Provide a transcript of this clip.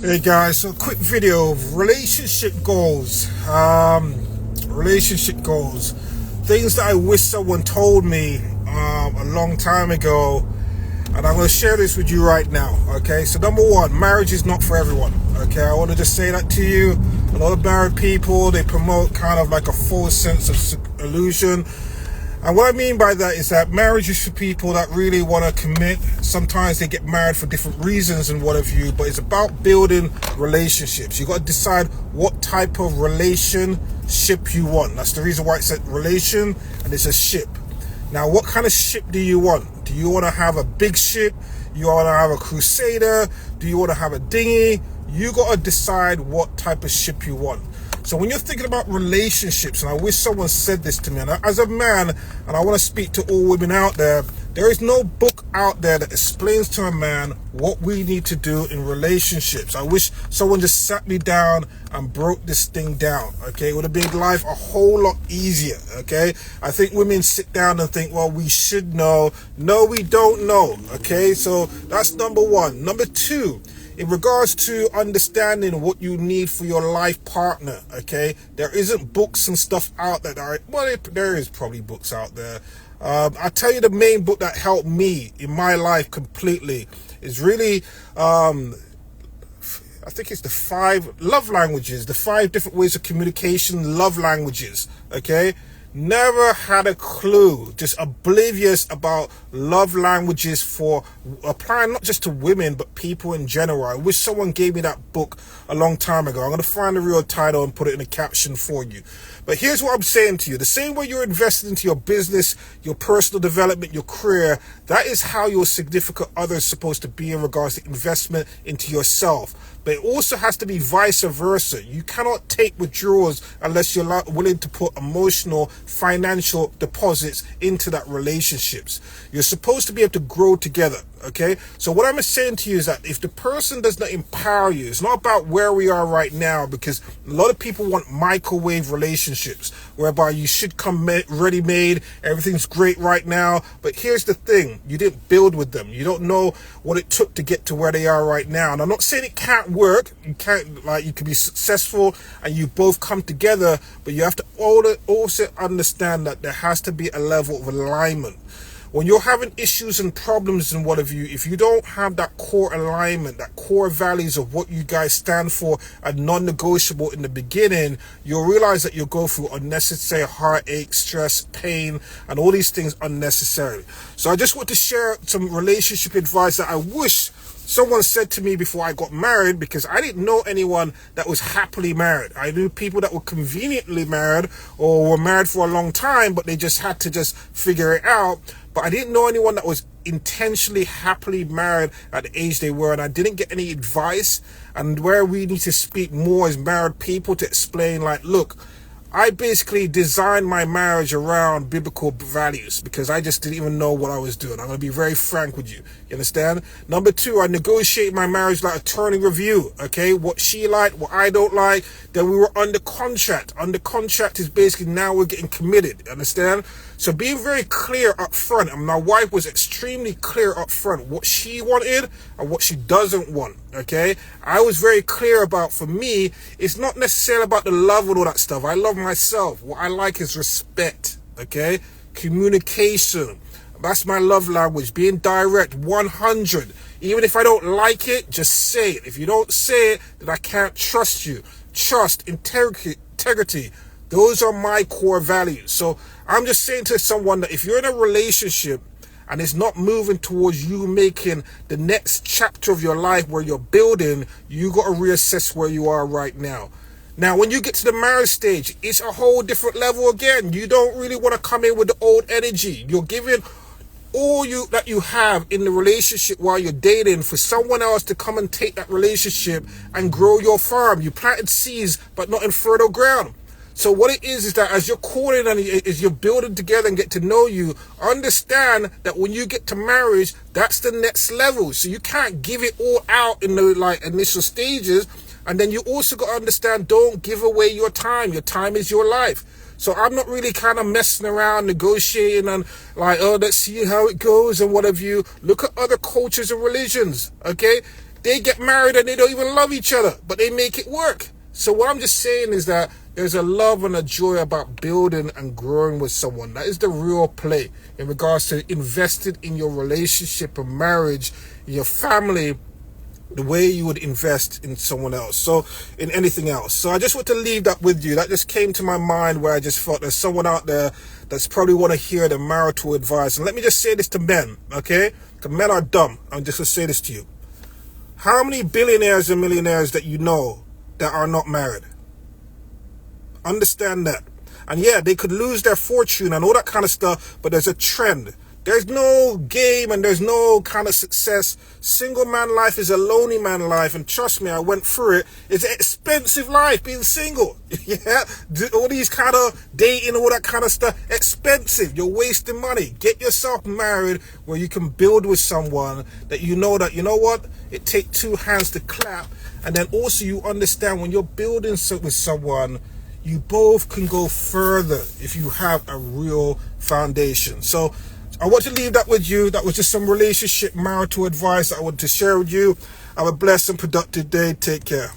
Hey guys, so a quick video of relationship goals. Relationship goals. Things that I wish someone told me a long time ago. And I'm going to share this with you right now. Okay, so number one, marriage is not for everyone. Okay, I want to just say that to you. A lot of married people, they promote kind of like a false sense of illusion. And what I mean by that is that marriage is for people that really want to commit. Sometimes they get married for different reasons and what have you, but it's about building relationships. You got to decide what type of relationship you want. That's the reason why it said relation and it's a ship. Now, what kind of ship do you want? Do you want to have a big ship? You want to have a crusader? Do you want to have a dinghy? You got to decide what type of ship you want. So when you're thinking about relationships, and I wish someone said this to me, and as a man, and I want to speak to all women out there, there is no book out there that explains to a man what we need to do in relationships. I wish someone just sat me down and broke this thing down, okay? It would have made life a whole lot easier, okay? I think women sit down and think, well, we should know. No, we don't know, okay? So that's number one. Number two, in regards to understanding what you need for your life partner, okay, there isn't books and stuff out there. There is probably books out there. I'll tell you the main book that helped me in my life completely is really, I think it's the 5 love languages, the 5 different ways of communication, love languages, okay? Never had a clue, just oblivious about love languages for applying not just to women, but people in general. I wish someone gave me that book a long time ago. I'm going to find the real title and put it in a caption for you. But here's what I'm saying to you. The same way you're invested into your business, your personal development, your career, that is how your significant other is supposed to be in regards to investment into yourself. But it also has to be vice versa. You cannot take withdrawals unless you're willing to put emotional, financial deposits into that relationships. You're supposed to be able to grow together, okay? So what I'm saying to you is that if the person does not empower you, it's not about where we are right now, because a lot of people want microwave relationships, whereby you should come ready-made, everything's great right now. But here's the thing, you didn't build with them. You don't know what it took to get to where they are right now. And I'm not saying it can't work. You can't, you can be successful and you both come together, but you have to also understand that there has to be a level of alignment. When you're having issues and problems and what have you, if you don't have that core alignment, that core values of what you guys stand for and non-negotiable in the beginning, you'll realize that you'll go through unnecessary heartache, stress, pain, and all these things unnecessarily. So I just want to share some relationship advice that I wish someone said to me before I got married, because I didn't know anyone that was happily married. I knew people that were conveniently married or were married for a long time, but they just had to just figure it out. But I didn't know anyone that was intentionally happily married at the age they were, and I didn't get any advice. And where we need to speak more as married people to explain, like, look, I basically designed my marriage around biblical values because I just didn't even know what I was doing. I'm going to be very frank with you. You understand? Number two, I negotiate my marriage like attorney review. Okay, what she liked, what I don't like. Then we were under contract. Under contract is basically now we're getting committed. Understand? So being very clear up front, and my wife was extremely clear up front what she wanted and what she doesn't want. Okay, I was very clear about, for me, it's not necessarily about the love and all that stuff. I love myself. What I like is respect. Okay, communication. That's my love language. Being direct, 100. Even if I don't like it, just say it. If you don't say it, then I can't trust you. Trust, integrity. Those are my core values. So I'm just saying to someone that if you're in a relationship and it's not moving towards you making the next chapter of your life where you're building, you got to reassess where you are right now. Now, when you get to the marriage stage, it's a whole different level again. You don't really want to come in with the old energy. You're giving all that you have in the relationship while you're dating for someone else to come and take that relationship and grow your farm. You planted seeds, but not in fertile ground. So what it is that as you're courting and as you're building together and get to know you, understand that when you get to marriage, that's the next level. So you can't give it all out in the initial stages. And then you also got to understand, don't give away your time. Your time is your life. So I'm not really kind of messing around, negotiating and let's see how it goes and what have you. Look at other cultures and religions, okay? They get married and they don't even love each other, but they make it work. So what I'm just saying is that there's a love and a joy about building and growing with someone. That is the real play in regards to invested in your relationship and marriage, your family, the way you would invest in someone else, so in anything else. So I just want to leave that with you. That just came to my mind, where I just thought there's someone out there that's probably want to hear the marital advice. And let me just say this to men, okay? Because men are dumb. I'm just going to say this to you. How many billionaires and millionaires that you know that are not married? Understand that. And yeah, they could lose their fortune and all that kind of stuff, but there's a trend. There's no game and there's no kind of success. Single man life is a lonely man life, and trust me, I went through it. It's an expensive life being single. Yeah, all these kind of dating, all that kind of stuff, expensive. You're wasting money. Get yourself married where you can build with someone that you know what, it takes two hands to clap. And then also you understand when you're building with someone, you both can go further if you have a real foundation. So I want to leave that with you. That was just some relationship marital advice that I wanted to share with you. Have a blessed and productive day. Take care.